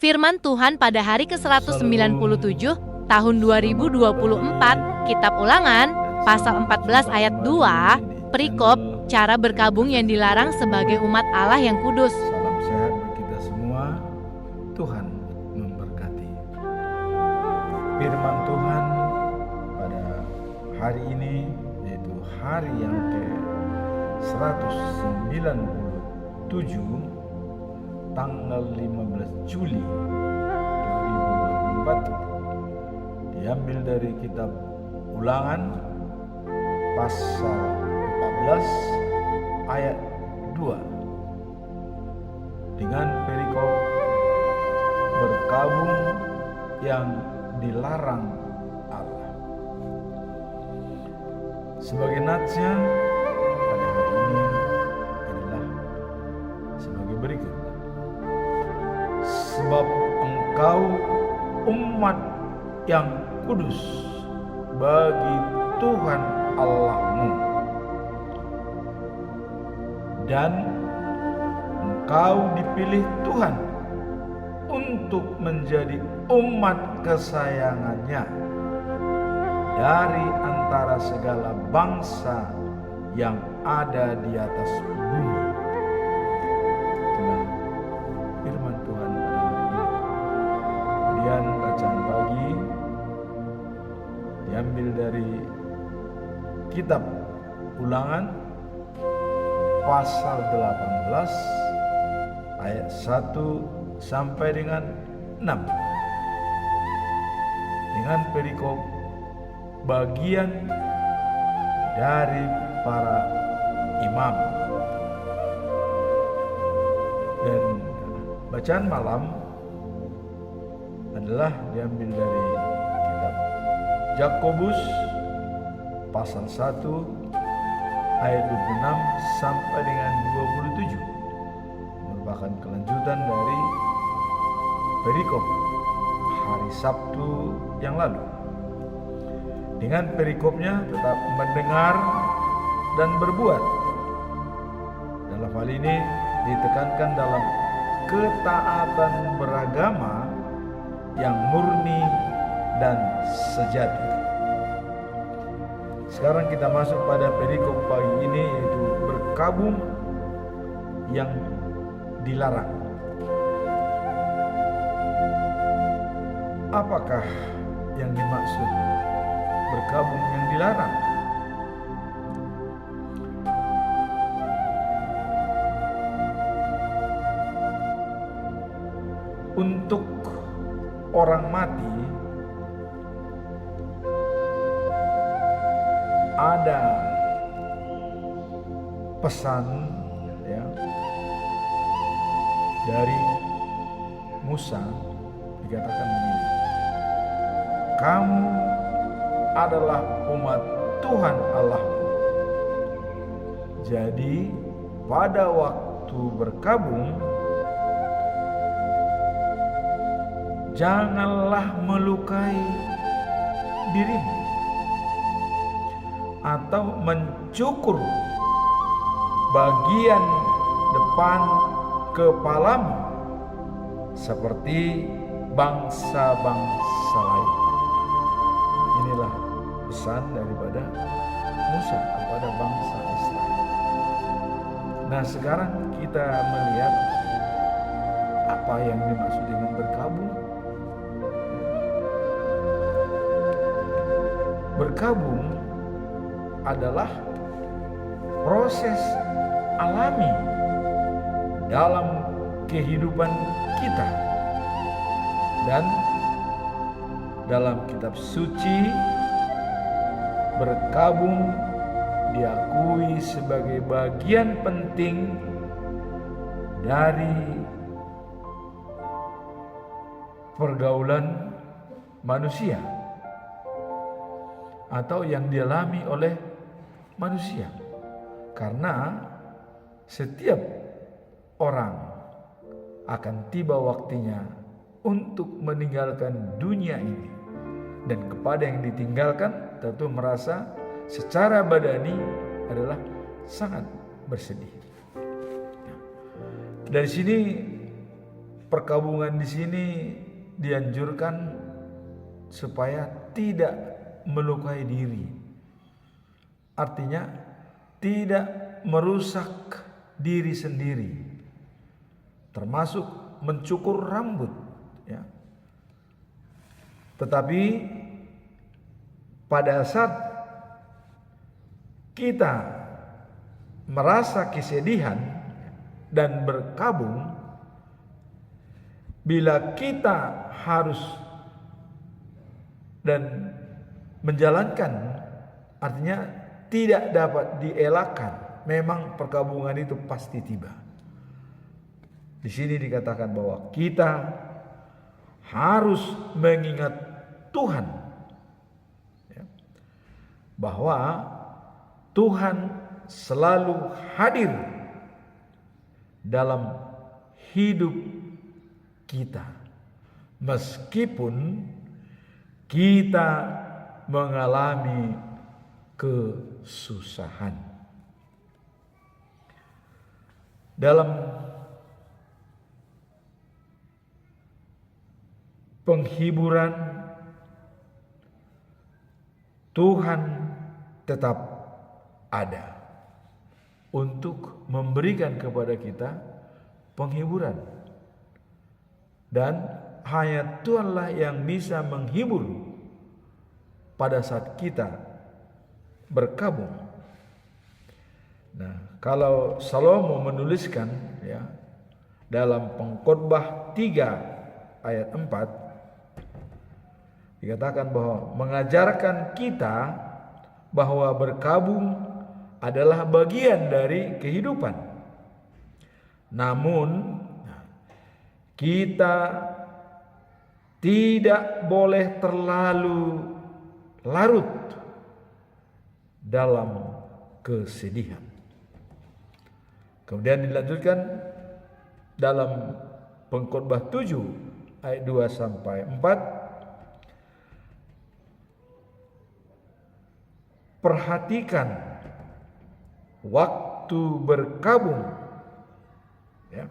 Firman Tuhan pada hari ke-197 tahun 2024, Kitab Ulangan, pasal 14 ayat 2, perikop cara berkabung yang dilarang sebagai umat Allah yang kudus. Salam sehat bagi kita semua. Tuhan memberkati. Firman Tuhan pada hari ini, yaitu hari yang ke-197, tanggal 15 Juli 2024, diambil dari kitab Ulangan pasal 14 ayat 2 dengan perikop berkabung yang dilarang Allah. Sebagai natsnya pada hari ini adalah sebagai berikut. Sebab engkau umat yang kudus bagi Tuhan Allahmu, dan engkau dipilih Tuhan untuk menjadi umat kesayangannya dari antara segala bangsa yang ada di atas bumi. Itulah firman Tuhan pada hari ini. Kemudian bacaan pagi diambil dari kitab Ulangan pasal 18 ayat 1 sampai dengan 6 dengan perikop bagian dari para imam. Dan bacaan malam adalah diambil dari kitab Yakobus pasal 1 ayat 26 sampai dengan 27, merupakan kelanjutan dari perikop hari Sabtu yang lalu. Dengan perikopnya tetap mendengar dan berbuat. Dalam hal ini ditekankan dalam ketaatan beragama yang murni dan sejati. Sekarang kita masuk pada perikop pagi ini, yaitu berkabung yang dilarang. Apakah yang dimaksud berkabung yang dilarang? Untuk orang mati ada pesan dari Musa, dikatakan begini: kamu adalah umat Tuhan Allah. Jadi pada waktu berkabung, janganlah melukai dirimu atau mencukur bagian depan kepalamu seperti bangsa-bangsa lain. Inilah pesan daripada Musa kepada bangsa Israel. Nah, sekarang kita melihat apa yang dimaksud dengan berkabung. Berkabung adalah proses alami dalam kehidupan kita, dan dalam kitab suci berkabung diakui sebagai bagian penting dari pergaulan manusia atau yang dialami oleh manusia, karena setiap orang akan tiba waktunya untuk meninggalkan dunia ini, dan kepada yang ditinggalkan tentu merasa secara badani adalah sangat bersedih. Dari sini perkabungan di sini dianjurkan supaya tidak melukai diri. Artinya tidak merusak diri sendiri, termasuk mencukur rambut, ya. Tetapi pada saat kita merasa kesedihan dan berkabung, bila kita harus dan menjalankan, artinya tidak dapat dielakkan, memang perkabungan itu pasti tiba. Di sini dikatakan bahwa kita harus mengingat Tuhan, ya, bahwa Tuhan selalu hadir dalam hidup kita, meskipun kita mengalami kesusahan. Dalam penghiburan, Tuhan tetap ada untuk memberikan kepada kita penghiburan, dan hanya Tuhanlah yang bisa menghibur pada saat kita berkabung. Nah, kalau Salomo menuliskan, ya, dalam Pengkhotbah 3 ayat 4 dikatakan bahwa mengajarkan kita bahwa berkabung adalah bagian dari kehidupan. Namun kita tidak boleh terlalu larut dalam kesedihan. Kemudian dilanjutkan dalam Pengkhotbah 7 ayat 2 sampai 4, perhatikan waktu berkabung, ya.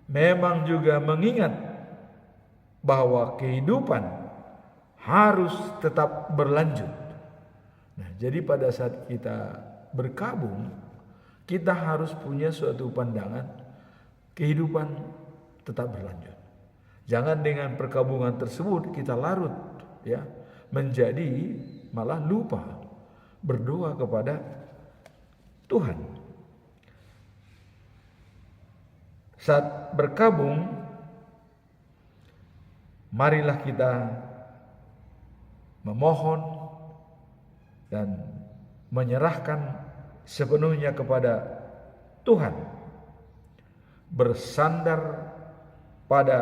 Memang juga mengingat bahwa kehidupan harus tetap berlanjut. Nah, jadi pada saat kita berkabung, kita harus punya suatu pandangan kehidupan tetap berlanjut. Jangan dengan perkabungan tersebut kita larut, ya, menjadi malah lupa berdoa kepada Tuhan. Saat berkabung, marilah kita memohon dan menyerahkan sepenuhnya kepada Tuhan, bersandar pada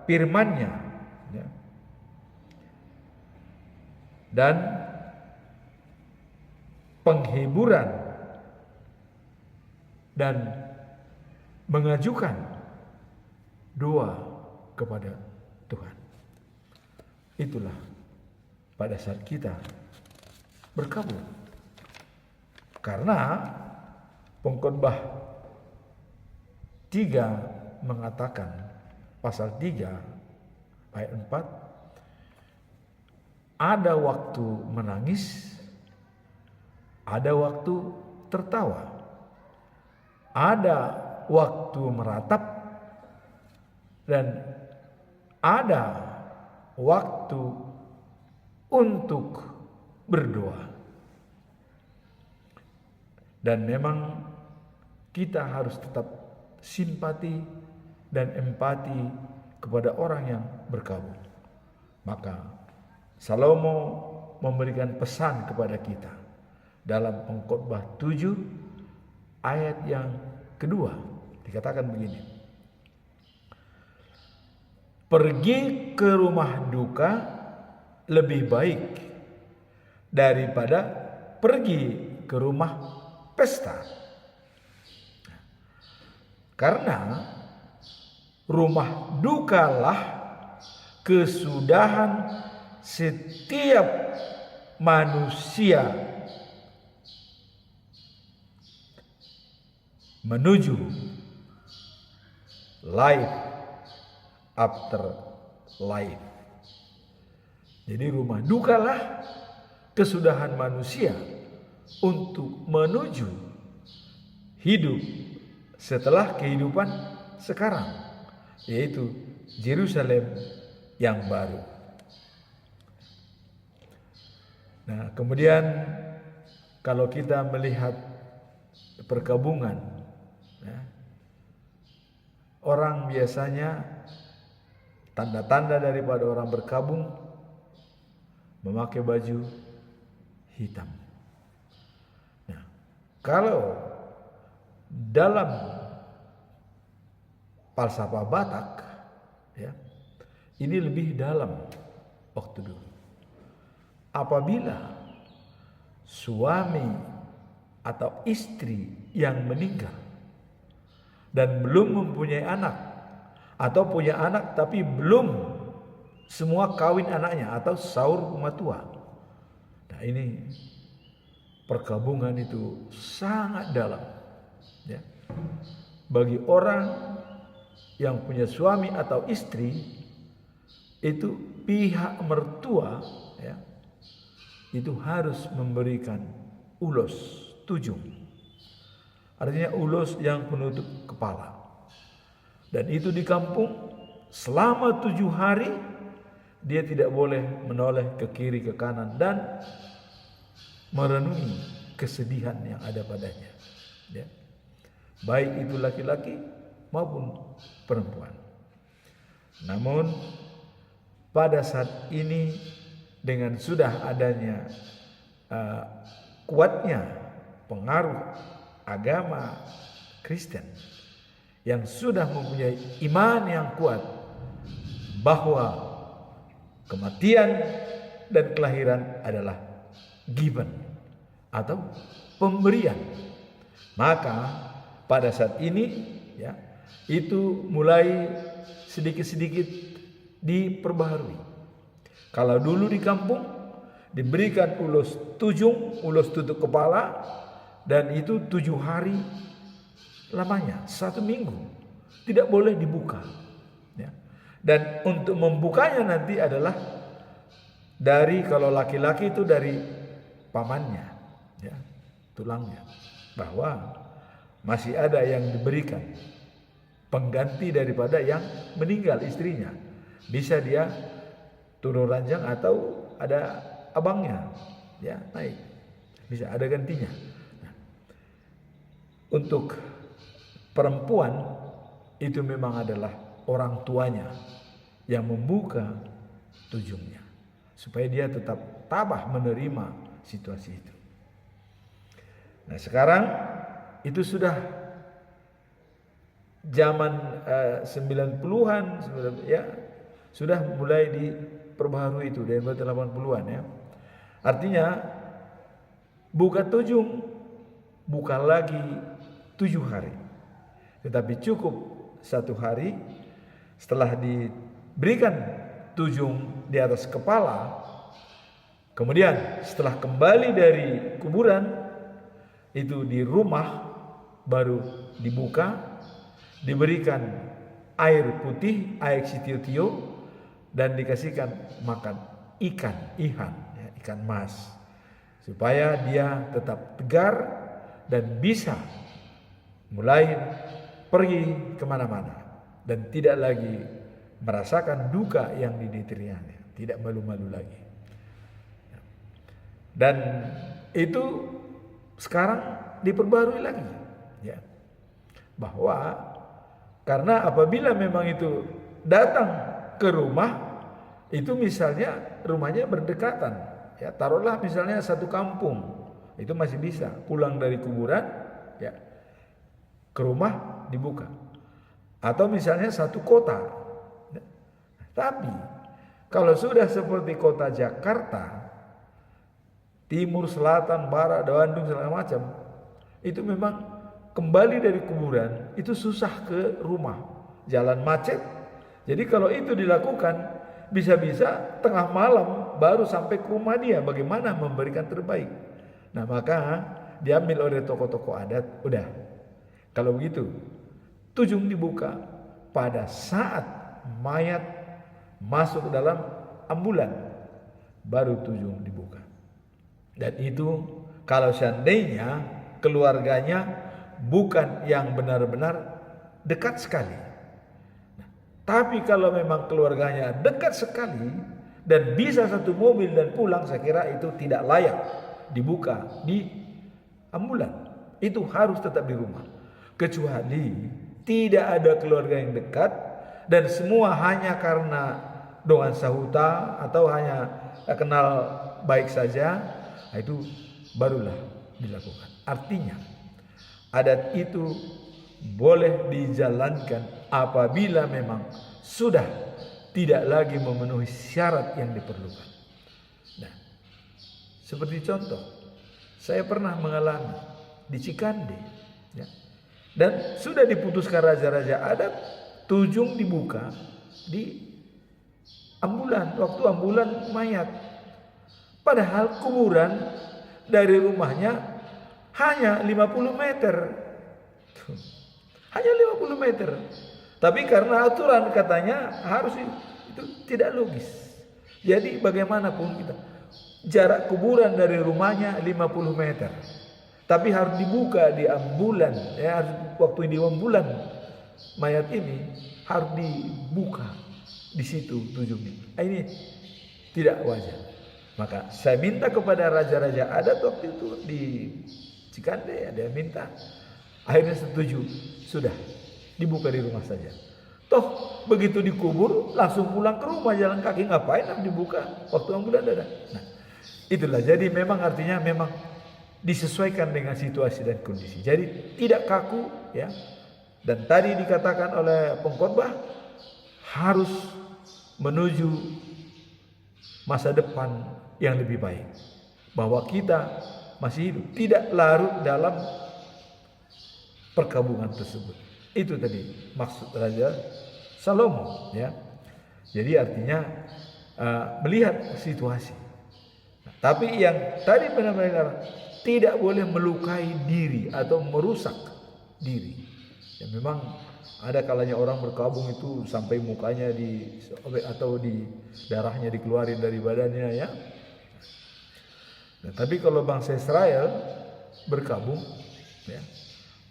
firman-Nya, ya, dan penghiburan dan mengajukan doa kepada Tuhan. Itulah pada saat kita berkabung. Karena Pengkhotbah 3 mengatakan, pasal 3 ayat 4, ada waktu menangis, ada waktu tertawa, ada waktu meratap, dan ada waktu untuk berdoa. Dan memang kita harus tetap simpati dan empati kepada orang yang berkabung. Maka Salomo memberikan pesan kepada kita dalam Pengkhotbah 7 ayat yang kedua, dikatakan begini: pergi ke rumah duka lebih baik daripada pergi ke rumah pesta. Karena rumah dukalah kesudahan setiap manusia menuju life after life. Jadi rumah dukalah kesudahan manusia untuk menuju hidup setelah kehidupan sekarang, yaitu Yerusalem yang baru. Nah, kemudian kalau kita melihat perkabungan, ya, orang biasanya tanda-tanda daripada orang berkabung memakai baju hitam. Nah, kalau dalam falsafah Batak, ya, ini lebih dalam waktu dulu. Apabila suami atau istri yang meninggal dan belum mempunyai anak, atau punya anak tapi belum semua kawin anaknya atau saur matua. Nah, ini perkabungan itu sangat dalam, ya. Bagi orang yang punya suami atau istri, itu pihak mertua, ya, itu harus memberikan ulos tujung. Artinya ulos yang penutup kepala. Dan itu di kampung selama 7 hari dia tidak boleh menoleh ke kiri ke kanan dan merenungi kesedihan yang ada padanya, ya. Baik itu laki-laki maupun perempuan. Namun pada saat ini dengan sudah adanya kuatnya pengaruh agama Kristen yang sudah mempunyai iman yang kuat bahwa kematian dan kelahiran adalah given atau pemberian, maka pada saat ini, ya, itu mulai sedikit-sedikit diperbaharui. Kalau dulu di kampung diberikan ulos tujung, ulos tutup kepala, dan itu 7 hari lamanya, 1 minggu, tidak boleh dibuka, ya. Dan untuk membukanya nanti adalah dari, kalau laki-laki itu dari pamannya, ya, tulangnya, bahwa masih ada yang diberikan pengganti daripada yang meninggal istrinya. Bisa dia turun ranjang atau ada abangnya, ya, naik, bisa ada gantinya. Nah, untuk perempuan itu memang adalah orang tuanya yang membuka tujungnya supaya dia tetap tabah menerima situasi itu. Nah, sekarang itu sudah zaman 90-an, ya, sudah mulai diperbaharui itu dari 80-an, ya. Artinya buka tujung bukan lagi 7 hari, tetapi cukup 1 hari setelah diberikan tujung di atas kepala. Kemudian setelah kembali dari kuburan itu di rumah baru dibuka, diberikan air putih, air sitio-tio, dan dikasihkan makan ikan ihan, ya, ikan mas, supaya dia tetap tegar dan bisa mulai pergi kemana-mana dan tidak lagi merasakan duka yang dideritanya, tidak malu-malu lagi. Dan itu sekarang diperbarui lagi, ya, bahwa karena apabila memang itu datang ke rumah itu, misalnya rumahnya berdekatan, ya, taruhlah misalnya 1 kampung, itu masih bisa pulang dari kuburan, ya, ke rumah dibuka, atau misalnya 1 kota. Tapi kalau sudah seperti kota Jakarta, timur, selatan, barat, Bandung, segala macam, itu memang kembali dari kuburan itu susah ke rumah, jalan macet. Jadi kalau itu dilakukan, bisa-bisa tengah malam baru sampai ke rumah dia. Bagaimana memberikan terbaik? Nah, maka diambil oleh tokoh-tokoh adat. Udah, kalau begitu tujung dibuka, pada saat mayat masuk ke dalam ambulan baru Tujung dibuka. Dan itu kalau seandainya keluarganya bukan yang benar-benar dekat sekali. Tapi kalau memang keluarganya dekat sekali dan bisa satu mobil dan pulang, saya kira itu tidak layak dibuka di ambulan. Itu harus tetap di rumah. Kecuali tidak ada keluarga yang dekat dan semua hanya karena doan sahuta atau hanya kenal baik saja, itu barulah dilakukan. Artinya adat itu boleh dijalankan apabila memang sudah tidak lagi memenuhi syarat yang diperlukan. Nah, seperti contoh, saya pernah mengalami di Cikande, ya, dan sudah diputuskan raja-raja adat, Tujung dibuka di ambulan, waktu ambulan mayat. Padahal kuburan dari rumahnya hanya 50 meter. Hanya 50 meter. Tapi karena aturan katanya harus itu tidak logis. Jadi bagaimanapun kita, jarak kuburan dari rumahnya 50 meter. Tapi harus dibuka di ambulan, ya, waktu di ambulan mayat ini harus dibuka di situ Tujungnya. Ini tidak wajar. Maka saya minta kepada raja-raja adat waktu itu di Cikande, ada yang minta. Akhirnya setuju, sudah dibuka di rumah saja. Toh begitu dikubur langsung pulang ke rumah, jalan kaki, ngapain harus dibuka waktu ambulan ada. Nah, itulah, jadi memang artinya memang disesuaikan dengan situasi dan kondisi. Jadi tidak kaku, ya. Dan tadi dikatakan oleh pengkhotbah harus menuju masa depan yang lebih baik. Bahwa kita masih hidup, tidak larut dalam perkabungan tersebut. Itu tadi maksud Raja Salomo, ya. Jadi artinya melihat situasi. Nah, tapi yang tadi benar-benar tidak boleh melukai diri atau merusak diri. Ya, memang ada kalanya orang berkabung itu sampai mukanya disobek atau di darahnya dikeluarin dari badannya, ya. Nah, tapi kalau bangsa Israel berkabung, ya,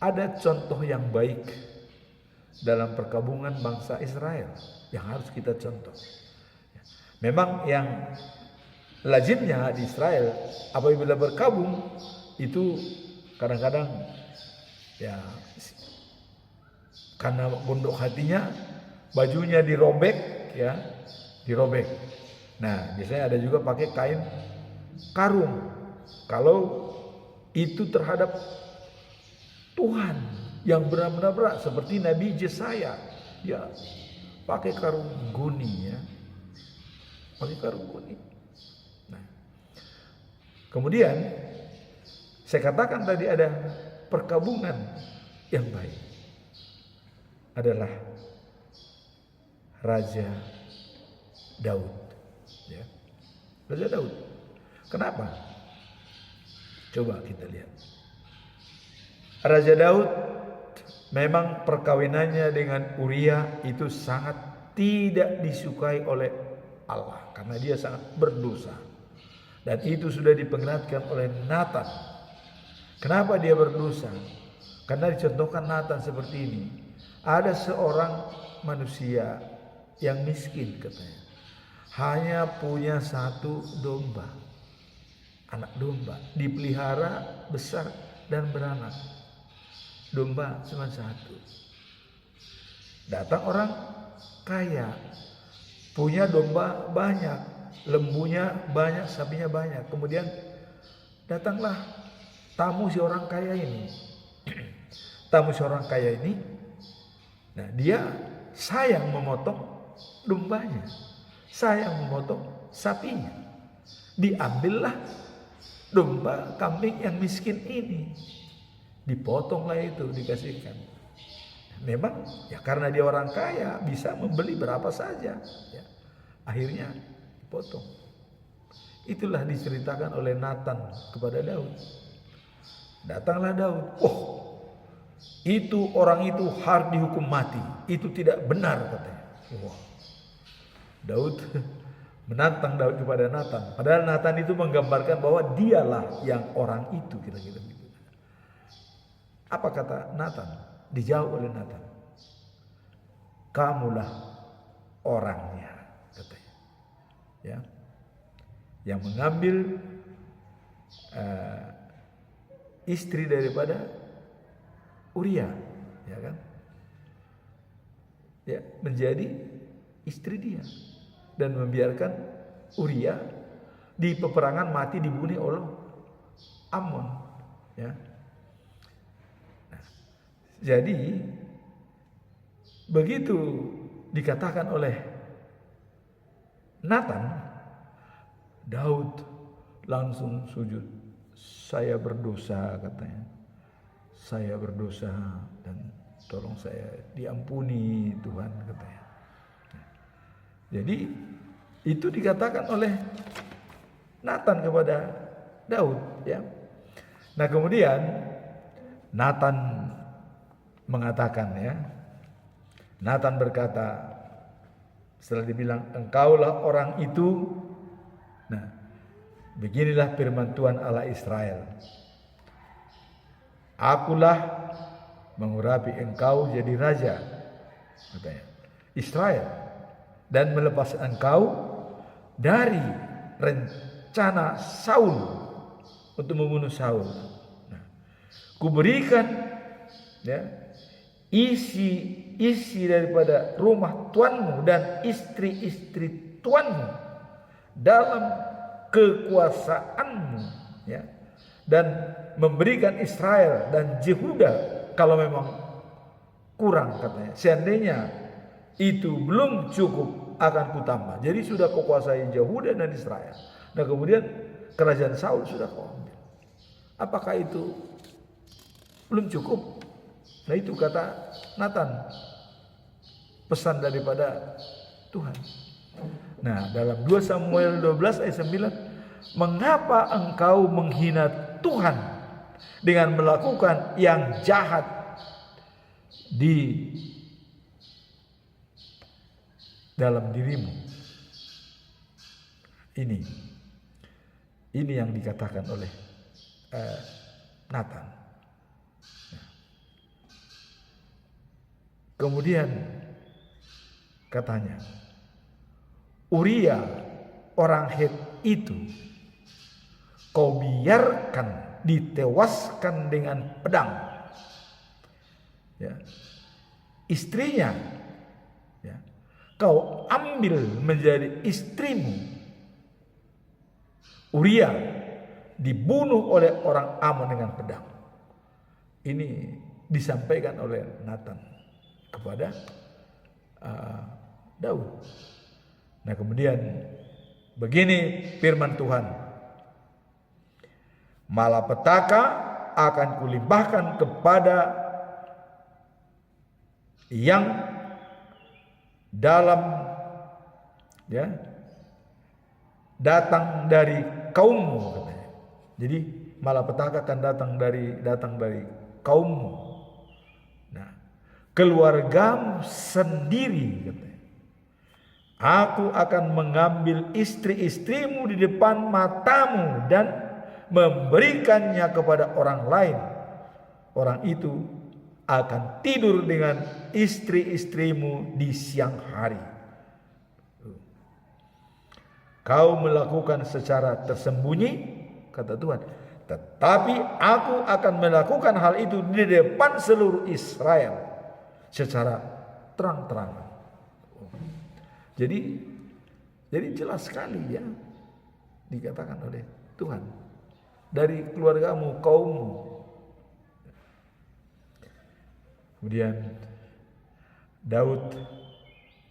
ada contoh yang baik dalam perkabungan bangsa Israel yang harus kita contoh. Memang yang lazimnya di Israel apabila berkabung itu kadang-kadang, ya, karena bondok hatinya bajunya dirobek, ya, dirobek. Nah, biasanya ada juga pakai kain karung kalau itu terhadap Tuhan yang benar-benar berat, seperti Nabi Yesaya, ya, pakai karung guni, ya, pakai karung guni. Nah, kemudian saya katakan tadi ada perkabungan yang baik adalah Raja Daud, ya. Raja Daud. Kenapa? Coba kita lihat. Raja Daud memang perkawinannya dengan Uria itu sangat tidak disukai oleh Allah karena dia sangat berdosa. Dan itu sudah diperingatkan oleh Nathan. Kenapa dia berdosa? Karena dicontohkan Nathan seperti ini. Ada seorang manusia yang miskin katanya. Hanya punya satu domba. Anak domba. Dipelihara besar dan beranak. Domba cuma satu. Datang orang kaya. Punya domba banyak. Lembunya banyak, sapinya banyak. Kemudian datanglah tamu si orang kaya ini. Tamu si orang kaya ini, nah, dia sayang memotong dombanya, sayang memotong sapinya. Diambillah domba kambing yang miskin ini, dipotonglah itu, dikasihkan. Memang ya karena dia orang kaya bisa membeli berapa saja, ya. Akhirnya dipotong. Itulah diceritakan oleh Nathan kepada Daud. Datanglah Daud, itu orang itu harus dihukum mati. Itu tidak benar katanya. Wah. Daud menantang Daud kepada Nathan. Padahal Nathan itu menggambarkan bahwa dialah yang orang itu, kira-kira begitu. Apa kata Nathan? Dijawab oleh Nathan, kamulah orangnya, katanya. Ya, yang mengambil istri daripada Uria, ya kan? Ya, menjadi istri dia dan membiarkan Uria di peperangan mati dibunuh oleh Amnon, ya. Nah, jadi begitu dikatakan oleh Nathan, Daud langsung sujud. Saya berdosa, katanya. Saya berdosa dan tolong saya diampuni Tuhan, katanya. Jadi itu dikatakan oleh Nathan kepada Daud, ya. Nah, kemudian Nathan mengatakan, ya. Nathan berkata setelah dibilang engkaulah orang itu. Nah, beginilah firman Tuhan Allah Israel. Akulah mengurapi engkau jadi raja, katanya, Israel, dan melepas engkau dari rencana Saul untuk membunuh Saul. Nah, kuberikan, ya, isi daripada rumah tuanmu dan istri-istri tuanmu dalam kekuasaanmu, ya, dan memberikan Israel dan Yehuda kalau memang kurang, katanya. Seandainya itu belum cukup akan kutambah. Jadi sudah kau kuasai Yehuda dan Israel. Nah, kemudian kerajaan Saul sudah kau ambil. Apakah itu belum cukup? Nah, itu kata Nathan, pesan daripada Tuhan. Nah, dalam 2 Samuel 12 ayat 9, mengapa engkau menghina Tuhan dengan melakukan yang jahat di dalam dirimu? Ini yang dikatakan oleh Nathan. Kemudian katanya, Uria orang Het itu kau biarkan ditewaskan dengan pedang, ya. Istrinya, ya, kau ambil menjadi istrimu. Uria dibunuh oleh orang Amon dengan pedang. Ini disampaikan oleh Nathan kepada Daud. Nah, kemudian begini firman Tuhan, malapetaka akan kulimpahkan kepada yang dalam, ya, datang dari kaummu, katanya. Jadi malapetaka akan datang dari kaummu. Nah, keluargamu sendiri, katanya. Aku akan mengambil istri-istrimu di depan matamu dan memberikannya kepada orang lain. Orang itu akan tidur dengan istri-istrimu di siang hari. Kau melakukan secara tersembunyi, kata Tuhan, tetapi aku akan melakukan hal itu di depan seluruh Israel secara terang-terangan. Jadi jelas sekali, ya, dikatakan oleh Tuhan, dari keluargamu, kaummu. Kemudian Daud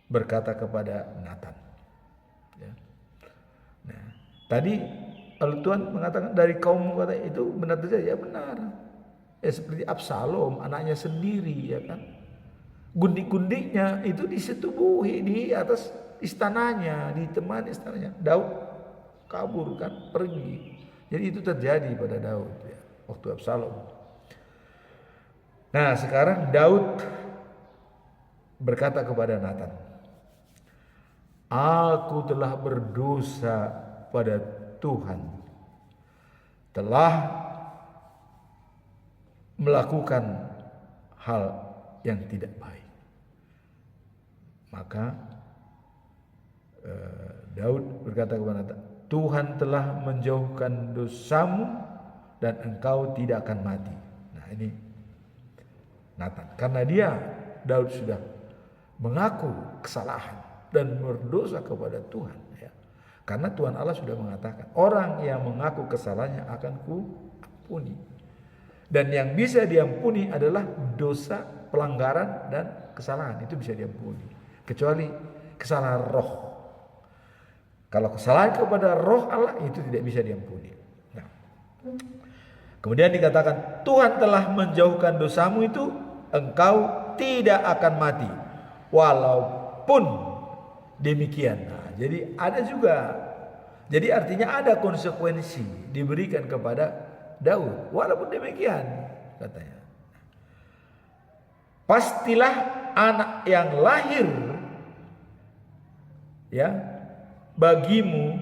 berkata kepada Nathan, ya. Nah, tadi kalau Tuhan mengatakan dari kaummu, kata itu benar saja, ya benar. Ya, seperti Absalom, anaknya sendiri, ya kan. Gundik-gundiknya itu disetubuhi di atas istananya, ditemani istananya. Daud kabur, kan, pergi. Jadi itu terjadi pada Daud, ya, waktu Absalom. Nah, sekarang Daud berkata kepada Nathan, "Aku telah berdosa pada Tuhan, telah melakukan hal yang tidak baik." Maka Daud berkata kepada Nathan, "Tuhan telah menjauhkan dosamu dan engkau tidak akan mati." Nah, ini Nathan, karena Daud sudah mengaku kesalahan dan berdosa kepada Tuhan, ya. Karena Tuhan Allah sudah mengatakan, orang yang mengaku kesalahannya akan kuampuni. Dan yang bisa diampuni adalah dosa, pelanggaran, dan kesalahan. Itu bisa diampuni, kecuali kesalahan roh. Kalau kesalahan kepada roh Allah itu tidak bisa diampuni. Nah, kemudian dikatakan, Tuhan telah menjauhkan dosamu itu, engkau tidak akan mati, walaupun demikian. Nah, jadi ada juga, jadi artinya ada konsekuensi diberikan kepada Daud, walaupun demikian katanya. Pastilah anak yang lahir, ya, bagimu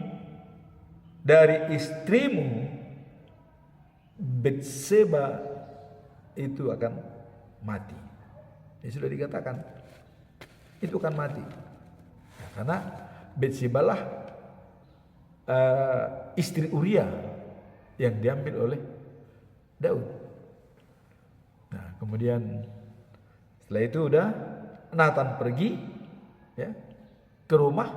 dari istrimu Betseba itu akan mati. Ini sudah dikatakan, itu akan mati. Nah, karena Betseba lah istri Uria yang diambil oleh Daud. Nah, kemudian setelah itu udah Nathan pergi, ya, ke rumah.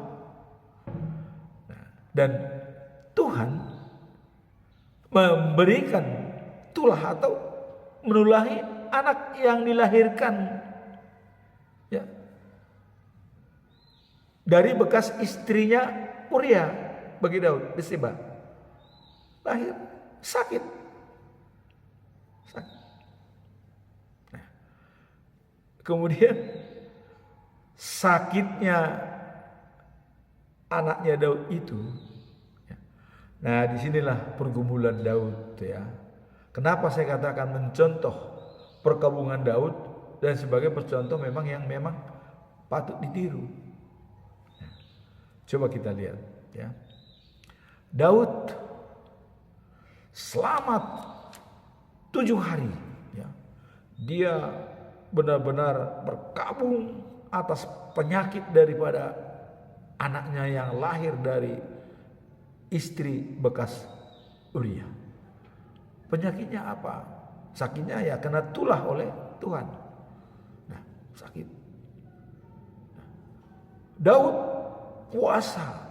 Nah, dan Tuhan memberikan tulah atau menulahi anak yang dilahirkan, ya, dari bekas istrinya Uria bagi Daud, Betseba. Lahir sakit. Nah, kemudian sakitnya anaknya Daud itu, ya. Nah, disinilah pergumulan Daud, ya. Kenapa saya katakan mencontoh perkabungan Daud dan sebagai percontoh memang yang memang patut ditiru. Nah, coba kita lihat, ya. Daud selamat 7 hari, ya. Dia benar-benar berkabung atas penyakit daripada anaknya yang lahir dari istri bekas Uria. Penyakitnya apa? Sakitnya ya kena tulah oleh Tuhan. Nah, sakit. Daud puasa,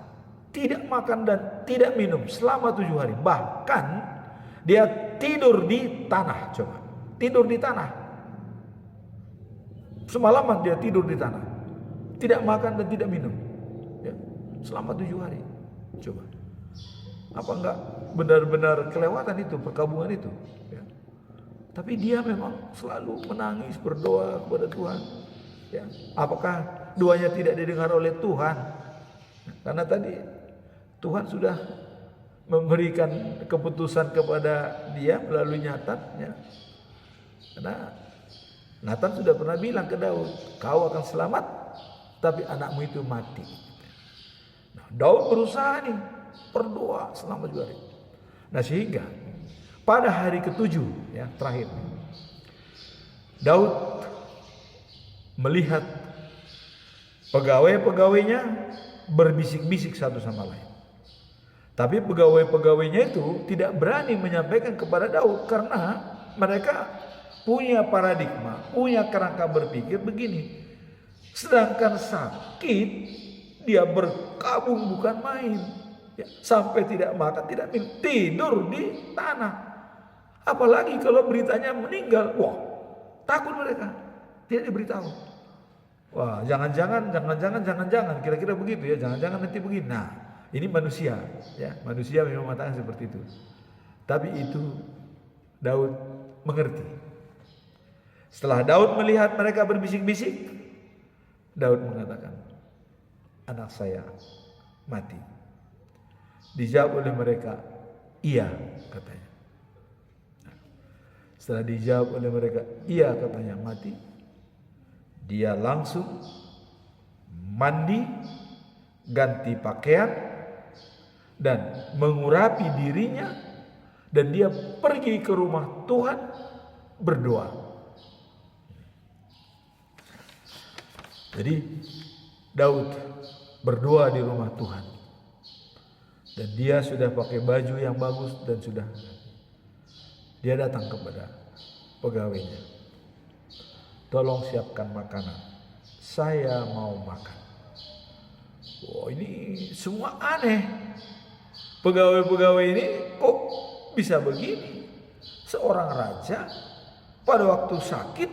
tidak makan dan tidak minum selama 7 hari. Bahkan dia tidur di tanah. Coba, tidur di tanah. Semalaman dia tidur di tanah, tidak makan dan tidak minum, ya, selama 7 hari. Coba, apa enggak benar-benar kelewatan itu perkabungan itu, ya. Tapi dia memang selalu menangis, berdoa kepada Tuhan, ya. Apakah doanya tidak didengar oleh Tuhan? Karena tadi Tuhan sudah memberikan keputusan kepada dia melalui Nathan, ya. Karena Nathan sudah pernah bilang ke Daud, kau akan selamat, tapi anakmu itu mati. Nah, Daud berusaha nih, berdoa selama 7 hari. Nah, sehingga pada hari ke-7, ya, terakhir, Daud melihat pegawai-pegawainya berbisik-bisik satu sama lain. Tapi pegawai-pegawainya itu tidak berani menyampaikan kepada Daud karena mereka punya paradigma, punya kerangka berpikir begini. Sedangkan sakit dia berkabung bukan main, ya, sampai tidak makan, tidak minum, tidur di tanah. Apalagi kalau beritanya meninggal, wah, takut mereka, tidak diberitahu. Wah, jangan-jangan, kira-kira begitu, ya, jangan-jangan nanti begini. Nah, ini manusia, ya, manusia memang mengatakan seperti itu. Tapi itu Daud mengerti. Setelah Daud melihat mereka berbisik-bisik, Daud mengatakan, anak saya mati. Dijawab oleh mereka, iya, katanya. Setelah dijawab oleh mereka, iya katanya mati. Dia langsung mandi, ganti pakaian, dan mengurapi dirinya. Dan dia pergi ke rumah Tuhan berdoa. Jadi Daud berdoa di rumah Tuhan. Dan dia sudah pakai baju yang bagus dan sudah. Dia datang kepada pegawainya. Tolong siapkan makanan. Saya mau makan. Wah, ini semua aneh. Pegawai-pegawai ini kok bisa begini? Seorang raja pada waktu sakit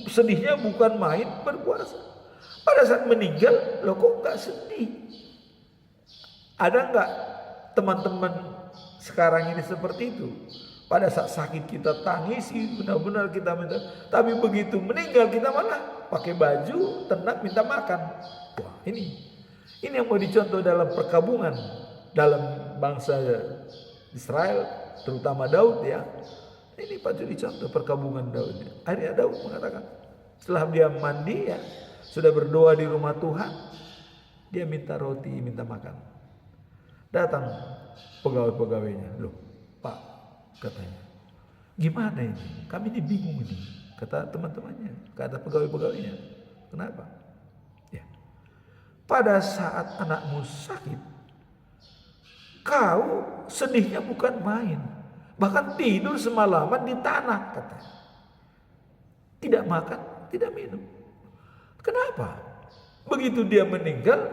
sedihnya bukan main berpuasa. Pada saat meninggal, loh kok gak sedih? Ada nggak teman-teman sekarang ini seperti itu? Pada saat sakit kita tangisi, benar-benar kita minta. Tapi begitu meninggal kita malah pakai baju, tenang minta makan. Wah, ini yang mau dicontoh dalam perkabungan dalam bangsa Israel, terutama Daud ya. Ini patut dicontoh perkabungan Daud. Akhirnya Daud mengatakan, setelah dia mandi ya, sudah berdoa di rumah Tuhan, dia minta roti, minta makan. Datang pegawai-pegawainya, loh Pak, katanya, gimana ini? Kami ini bingung ini, kata teman-temannya, kata pegawai-pegawainya. Kenapa? Ya, pada saat anakmu sakit, kau sedihnya bukan main, bahkan tidur semalaman di tanah, katanya. Tidak makan, tidak minum. Kenapa? Begitu dia meninggal,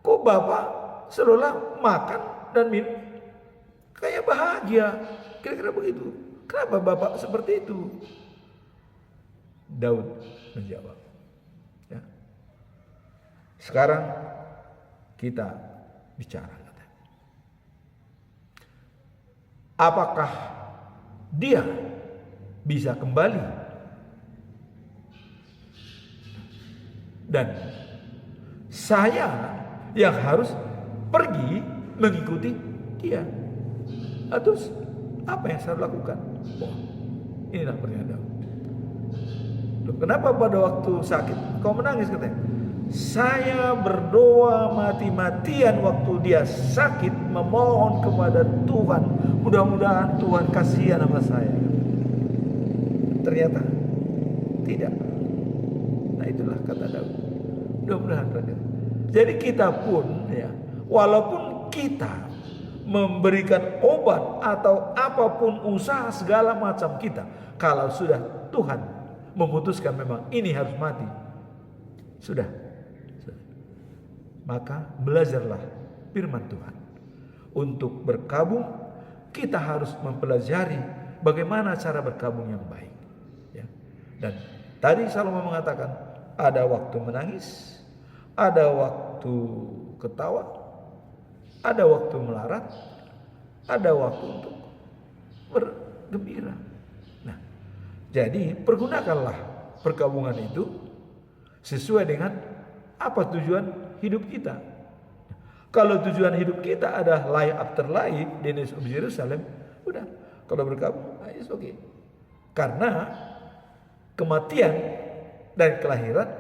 kok Bapak seolah makan dan minum kayak bahagia, kira-kira begitu. Kenapa Bapak seperti itu? Daud menjawab, ya. Sekarang kita bicara, apakah dia bisa kembali? Dan saya yang harus pergi mengikuti dia. Terus apa yang saya lakukan? Oh, inilah pertanyaan Daud. Loh, kenapa pada waktu sakit kau menangis, katanya? Saya berdoa mati-matian waktu dia sakit, memohon kepada Tuhan, mudah-mudahan Tuhan kasihan sama saya. Ternyata tidak. Nah, itulah kata Daud. Mudah-mudahan rakyat. Jadi kita pun ya, walaupun kita memberikan obat atau apapun usaha segala macam kita, kalau sudah Tuhan memutuskan memang ini harus mati, sudah. Maka belajarlah firman Tuhan. Untuk berkabung, kita harus mempelajari bagaimana cara berkabung yang baik. Ya. Dan tadi Salomo mengatakan, ada waktu menangis, ada waktu ketawa, ada waktu melarat, ada waktu untuk bergembira. Nah, jadi pergunakanlah perkabungan itu sesuai dengan apa tujuan hidup kita. Kalau tujuan hidup kita adalah life after life, the news of Jerusalem, udah, kalau berkabung, it's okay. Karena kematian dan kelahiran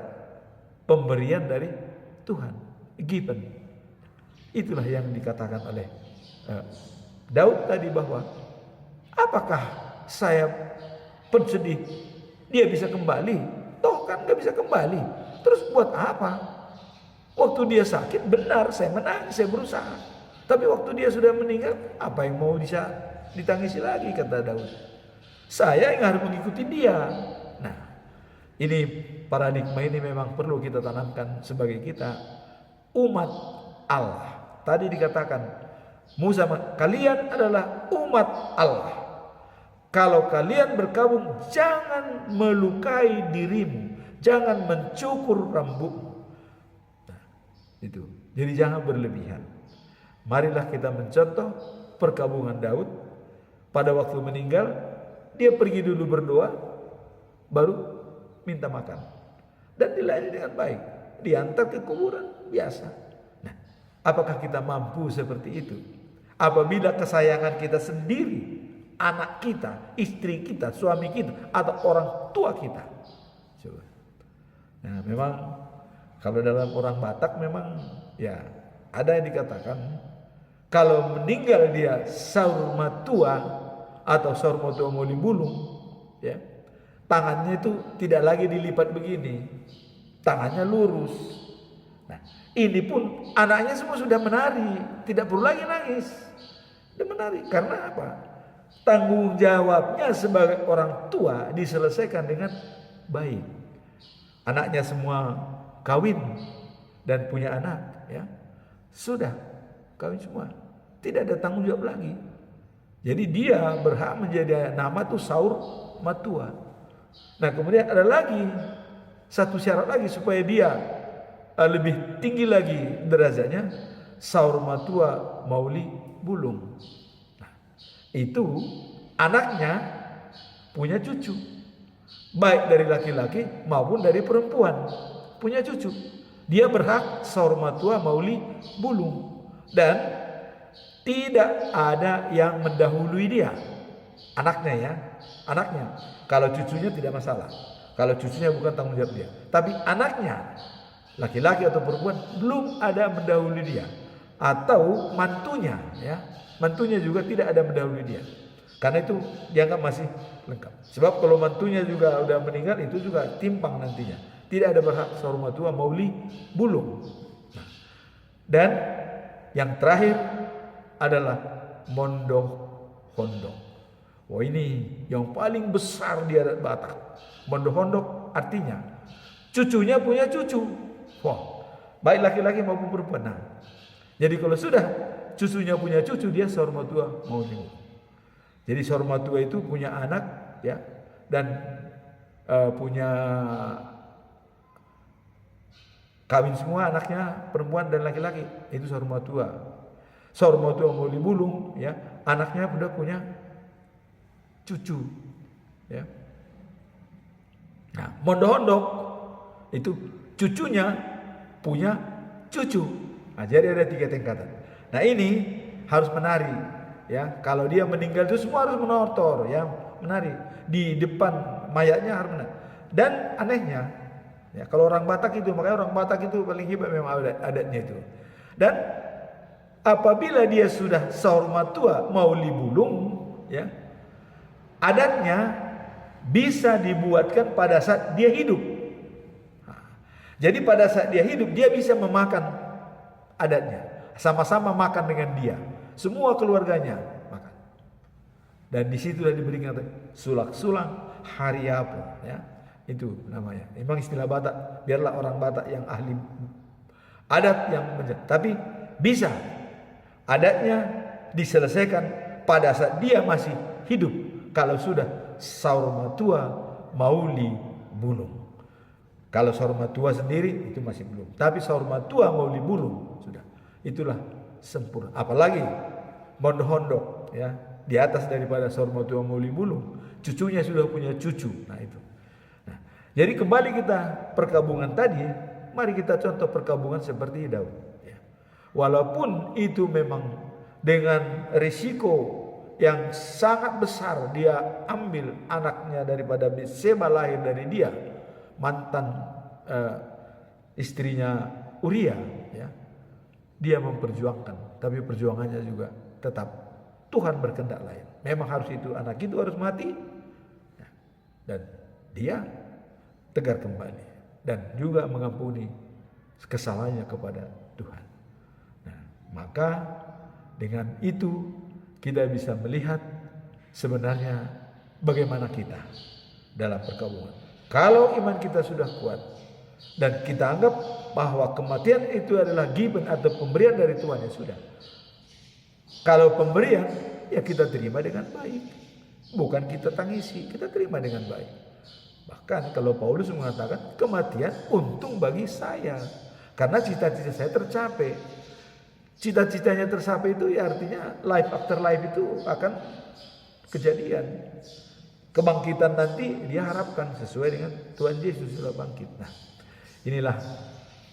pemberian dari Tuhan, given. Itulah yang dikatakan oleh Daud tadi, bahwa apakah saya bersedih dia bisa kembali? Toh kan gak bisa kembali. Terus buat apa? Waktu dia sakit benar saya menangis, saya berusaha. Tapi waktu dia sudah meninggal, apa yang mau bisa ditangisi lagi, kata Daud. Saya yang harus mengikuti dia. Nah, ini paradigma ini memang perlu kita tanamkan sebagai kita umat Allah. Tadi dikatakan Musa, kalian adalah umat Allah. Kalau kalian berkabung, jangan melukai dirimu, jangan mencukur rambutmu. Nah, itu. Jadi jangan berlebihan. Marilah kita mencontoh perkabungan Daud. Pada waktu meninggal, dia pergi dulu berdoa, baru minta makan. Dan dilayani dengan baik. Diantar ke kuburan, biasa. Nah, apakah kita mampu seperti itu? Apabila kesayangan kita sendiri anak kita, istri kita, suami kita, atau orang tua kita. Coba. Nah, memang kalau dalam orang Batak memang ya ada yang dikatakan kalau meninggal dia saur matua atau saur matua mauli bulung, ya, tangannya itu tidak lagi dilipat begini, tangannya lurus. Nah, ini pun anaknya semua sudah menari, tidak perlu lagi nangis. Sudah menari. Karena apa? Tanggung jawabnya sebagai orang tua diselesaikan dengan baik. Anaknya semua kawin dan punya anak, ya. Sudah kawin semua. Tidak ada tanggung jawab lagi. Jadi dia berhak menjadi nama tuh saur matua. Nah, kemudian ada lagi satu syarat lagi supaya dia lebih tinggi lagi derajatnya, saur matua mauli bulung. Nah, itu anaknya punya cucu, baik dari laki-laki maupun dari perempuan, punya cucu. Dia berhak saur matua mauli bulung dan tidak ada yang mendahului dia. Anaknya ya, anaknya. Kalau cucunya tidak masalah. Kalau cucunya bukan tanggung jawab dia. Tapi anaknya, laki-laki atau perempuan, belum ada mendahului dia. Atau mantunya, ya, mantunya juga tidak ada mendahului dia. Karena itu dianggap masih lengkap. Sebab kalau mantunya juga udah meninggal, itu juga timpang nantinya. Tidak ada berhak saur matua mauli bulung. Nah, dan yang terakhir adalah mondoh hondok. Wah, ini yang paling besar di adat Batak. Mondoh hondok artinya cucunya punya cucu. Wah, baik laki-laki maupun perempuan. Nah, jadi kalau sudah cucunya punya cucu, dia saur matua mauli bulung. Jadi saur matua itu punya anak, ya, dan punya kawin semua anaknya perempuan dan laki-laki, itu saur matua. Saur matua mauli bulung, ya, anaknya sudah punya cucu, ya. Nah, mondoh hondok itu cucunya punya cucu. Nah, jadi ada 3 tingkatan. Nah, ini harus menari, ya. Kalau dia meninggal itu semua harus menotor, ya, menari di depan mayatnya harus menari. Dan anehnya, ya, kalau orang Batak itu, makanya orang Batak itu paling hebat memang adatnya itu. Dan apabila dia sudah saur matua mauli bulung, ya, adatnya bisa dibuatkan pada saat dia hidup. Jadi pada saat dia hidup, dia bisa memakan adatnya, sama-sama makan dengan dia, semua keluarganya makan. Dan disitulah diberikan sulak-sulang hari apa, ya, itu namanya. Memang istilah Batak, biarlah orang Batak yang ahli adat yang tapi bisa adatnya diselesaikan pada saat dia masih hidup. Kalau sudah saur matua mauli bulung. Kalau saur matua sendiri itu masih belum. Tapi saur matua mauli bulung sudah. Itulah sempurna. Apalagi mondoh hondok, ya, di atas daripada saur matua mauli bulung, cucunya sudah punya cucu. Nah, itu. Nah, jadi kembali kita perkabungan tadi, mari kita contoh perkabungan seperti Daud, ya. Walaupun itu memang dengan risiko yang sangat besar, dia ambil anaknya daripada Betseba lahir dari dia, mantan istrinya Uria, ya. Dia memperjuangkan, tapi perjuangannya juga tetap Tuhan berkehendak lain. Memang harus itu, anak itu harus mati, ya. Dan dia tegar kembali dan juga mengampuni kesalahannya kepada Tuhan. Nah, maka dengan itu kita bisa melihat sebenarnya bagaimana kita dalam perkabungan. Kalau iman kita sudah kuat dan kita anggap bahwa kematian itu adalah given atau pemberian dari Tuhan, ya sudah. Kalau pemberian, ya kita terima dengan baik. Bukan kita tangisi, kita terima dengan baik. Bahkan kalau Paulus mengatakan kematian untung bagi saya, karena cita-cita saya tercapai. Cita-citanya tercapai itu ya artinya life after life itu akan kejadian. Kebangkitan nanti dia harapkan sesuai dengan Tuhan Yesus sudah bangkit. Nah, inilah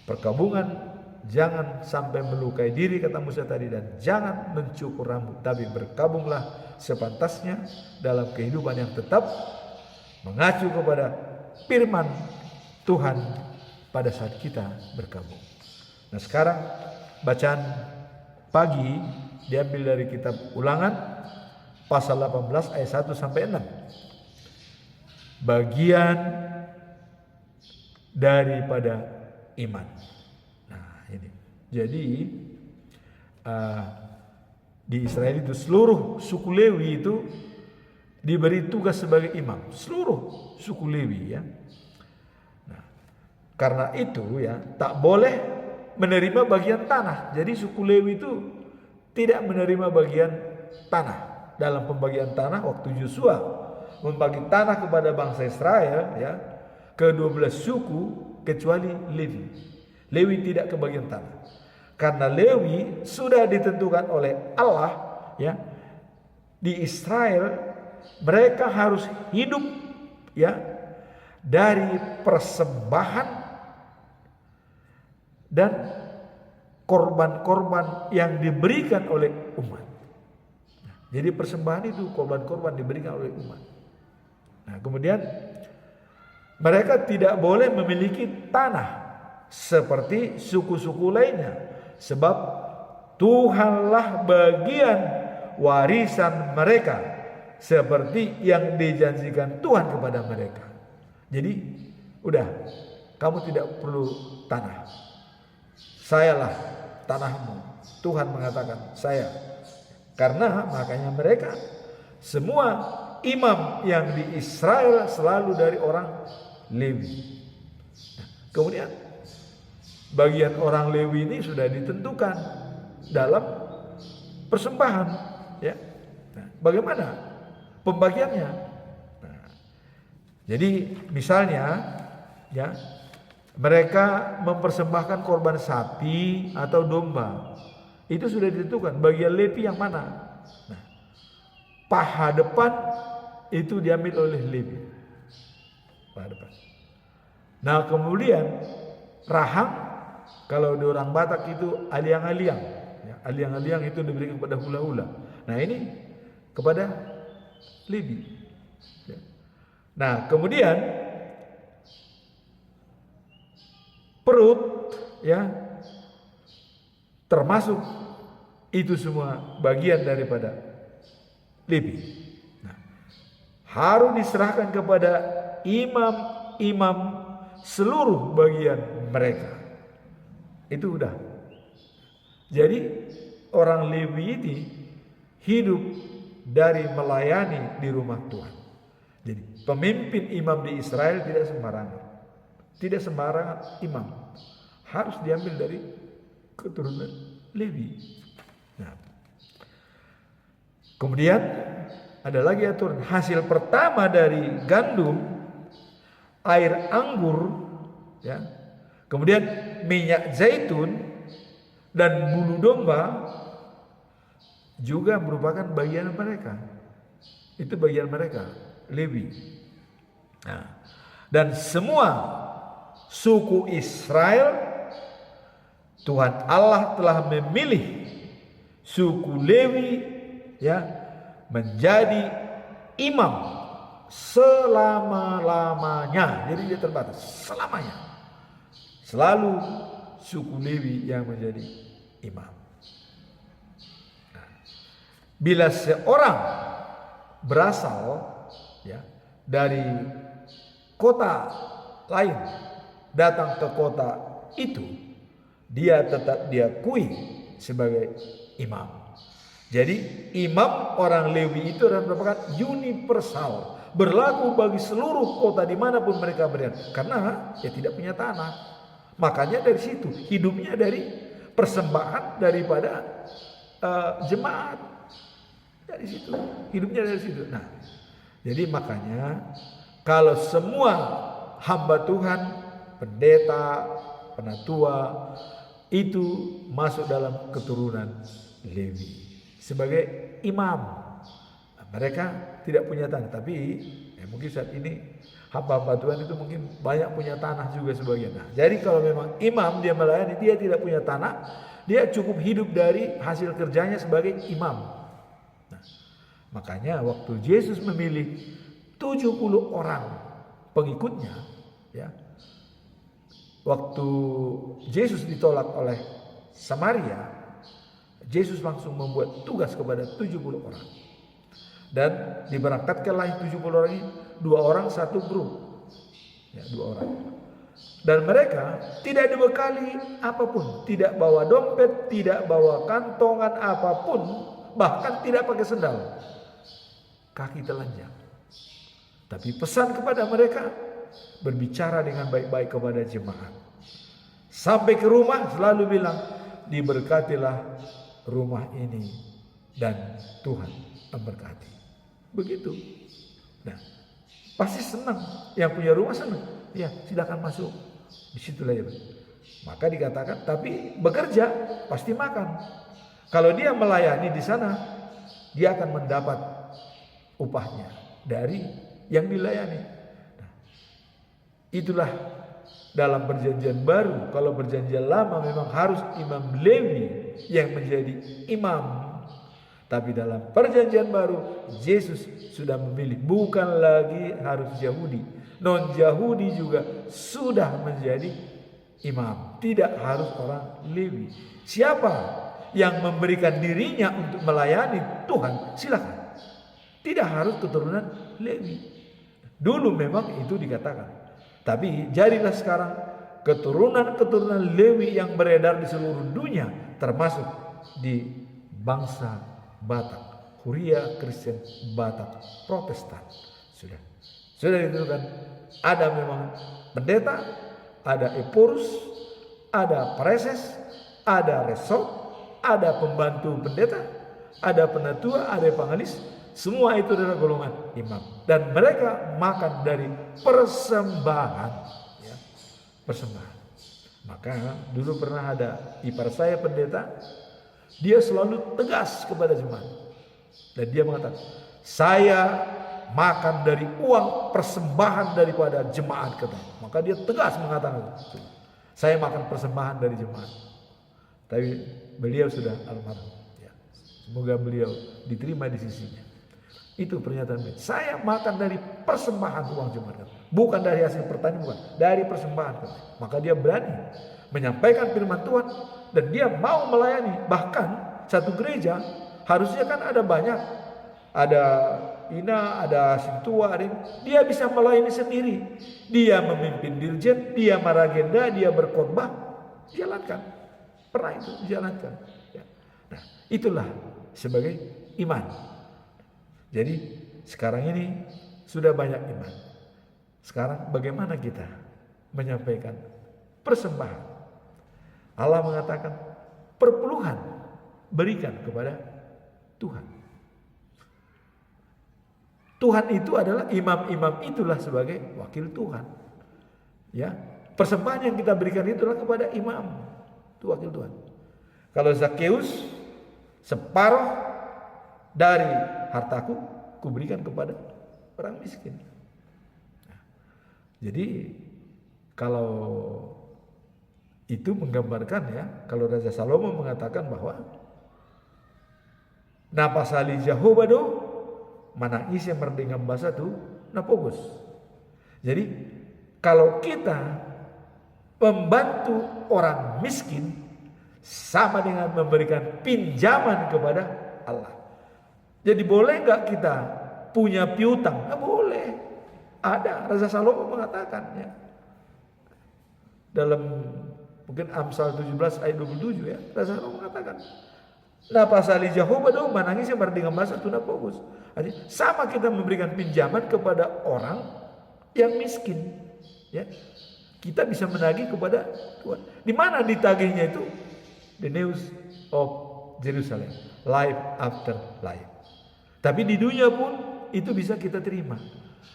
perkabungan. Jangan sampai melukai diri, kata Musa tadi, dan jangan mencukur rambut, tapi berkabunglah sepantasnya dalam kehidupan yang tetap mengacu kepada firman Tuhan pada saat kita berkabung. Nah, sekarang bacaan pagi diambil dari kitab Ulangan pasal 18 ayat 1 sampai 6. Bagian daripada iman. Nah, ini. Jadi di Israel itu seluruh suku Lewi itu diberi tugas sebagai imam. Seluruh suku Lewi ya. Nah, karena itu ya tak boleh menerima bagian tanah. Jadi suku Lewi itu tidak menerima bagian tanah. Dalam pembagian tanah waktu Yosua membagi tanah kepada bangsa Israel ya, ke-12 suku kecuali Lewi. Lewi tidak kebagian tanah. Karena Lewi sudah ditentukan oleh Allah ya, di Israel mereka harus hidup ya dari persembahan dan korban-korban yang diberikan oleh umat. Jadi persembahan itu korban-korban diberikan oleh umat. Nah, kemudian mereka tidak boleh memiliki tanah seperti suku-suku lainnya, sebab Tuhanlah bagian warisan mereka seperti yang dijanjikan Tuhan kepada mereka. Jadi udah, kamu tidak perlu tanah, sayalah tanahmu. Tuhan mengatakan saya. Karena makanya mereka semua imam yang di Israel selalu dari orang Lewi. Nah, kemudian bagian orang Lewi ini sudah ditentukan dalam persembahan ya. Nah, bagaimana pembagiannya? Nah, jadi misalnya ya, mereka mempersembahkan korban sapi atau domba. Itu sudah ditentukan bagian Lewi yang mana. Nah, paha depan itu diambil oleh Lewi. Paha depan. Nah, kemudian rahang, kalau di orang Batak itu aliang-aliang. Ya, aliang-aliang itu diberikan kepada hula-hula. Nah, ini kepada Lewi. Ya. Nah, kemudian perut ya, termasuk itu semua bagian daripada Lewi. Nah, harus diserahkan kepada imam-imam seluruh bagian mereka. Itu udah. Jadi orang Lewi ini hidup dari melayani di rumah Tuhan. Jadi pemimpin imam di Israel tidak sembarangan. Tidak sembarangan imam. Harus diambil dari keturunan Lewi. Nah, kemudian ada lagi aturan hasil pertama dari gandum, air anggur, ya, kemudian minyak zaitun dan bulu domba juga merupakan bagian mereka. Itu bagian mereka, Lewi. Nah, dan semua suku Israel, Tuhan Allah telah memilih suku Lewi ya menjadi imam selama-lamanya. Jadi dia terbatas selamanya. Selalu suku Lewi yang menjadi imam. Nah, bila seorang berasal ya dari kota lain datang ke kota itu, dia tetap diakui sebagai imam. Jadi imam orang Lewi itu adalah merupakan universal, berlaku bagi seluruh kota dimanapun mereka berada, karena dia tidak punya tanah. Makanya dari situ hidupnya dari persembahan daripada jemaat. Dari situ hidupnya dari situ. Nah, jadi makanya kalau semua hamba Tuhan, pendeta, penatua itu masuk dalam keturunan Lewi sebagai imam. Nah, mereka tidak punya tanah, tapi mungkin saat ini hamba-hamba Tuhan itu mungkin banyak punya tanah juga sebagian. Nah, jadi kalau memang imam dia melayani, dia tidak punya tanah, dia cukup hidup dari hasil kerjanya sebagai imam. Nah, Makanya waktu Yesus memilih 70 orang pengikutnya, ya, waktu Yesus ditolak oleh Samaria, Yesus langsung membuat tugas kepada 70 orang. Dan diberangkatkanlah 70 orang ini, 2 orang satu grup. Ya, 2 orang. Dan mereka tidak dibekali apapun, tidak bawa dompet, tidak bawa kantongan apapun, bahkan tidak pakai sendal. Kaki telanjang. Tapi pesan kepada mereka, berbicara dengan baik-baik kepada jemaat. Sampai ke rumah selalu bilang, diberkatilah rumah ini dan Tuhan memberkati. Begitu. Nah, pasti senang. Yang punya rumah senang. Ya, silakan masuk. Disitulah ya. Maka dikatakan, tapi bekerja pasti makan. Kalau dia melayani di sana, dia akan mendapat upahnya dari yang dilayani. Nah, itulah dalam perjanjian baru. Kalau perjanjian lama memang harus imam Lewi yang menjadi imam. Tapi dalam perjanjian baru, Yesus sudah memilih, bukan lagi harus Yahudi, non Yahudi juga sudah menjadi imam, tidak harus orang Lewi. Siapa yang memberikan dirinya untuk melayani Tuhan, silakan. Tidak harus keturunan Lewi. Dulu memang itu dikatakan, tapi jadilah sekarang keturunan-keturunan Lewi yang beredar di seluruh dunia, termasuk di bangsa Batak, Huria Kristen Batak Protestan. Sudah ditentukan. Ada memang pendeta, ada eporus, ada preses, ada resort, ada pembantu pendeta, ada penatua, ada evangelis. Semua itu adalah golongan imam. Dan mereka makan dari persembahan. Ya, persembahan. Maka dulu pernah ada ipar saya pendeta. Dia selalu tegas kepada jemaat. Dan dia mengatakan, saya makan dari uang persembahan daripada jemaat. Maka dia tegas mengatakan, saya makan persembahan dari jemaat. Tapi beliau sudah almarhum. Ya. Semoga beliau diterima di sisinya. Itu pernyataan beliau. Saya makan dari persembahan uang jemaat. Bukan dari hasil pertanian, bukan. Dari persembahan. Maka dia berani menyampaikan firman Tuhan. Dan dia mau melayani. Bahkan satu gereja harusnya kan ada banyak. Ada Ina, ada Sintua, ada ini. Dia bisa melayani sendiri. Dia memimpin dirjen, dia maragenda, dia berkhotbah. Jalankan. Pernah itu dijalankan. Ya. Nah, itulah sebagai iman. Jadi sekarang ini sudah banyak iman. Sekarang bagaimana kita menyampaikan persembahan? Allah mengatakan perpuluhan berikan kepada Tuhan. Tuhan itu adalah imam-imam itulah sebagai wakil Tuhan. Ya, persembahan yang kita berikan itulah kepada imam, itu wakil Tuhan. Kalau Zakheus, separuh dari hartaku kuberikan kepada orang miskin. Nah, jadi kalau itu menggambarkan ya, kalau Raja Salomo mengatakan bahwa napasali Jahobado manangis yang merdengam basa tu napogus. Jadi kalau kita membantu orang miskin sama dengan memberikan pinjaman kepada Allah. Jadi boleh nggak kita punya piutang? Nggak boleh. Ada Raja Salomo mengatakan ya. Dalam mungkin Amsal 17 ayat 27 ya, Raja Salomo mengatakan, "Nah pasali Jehovah dong manangis yang berdengam bahasa tuna fokus." Jadi sama kita memberikan pinjaman kepada orang yang miskin, ya. Kita bisa menagih kepada Tuhan. Di mana ditagihnya itu? The news of Jerusalem, life after life. Tapi di dunia pun itu bisa kita terima.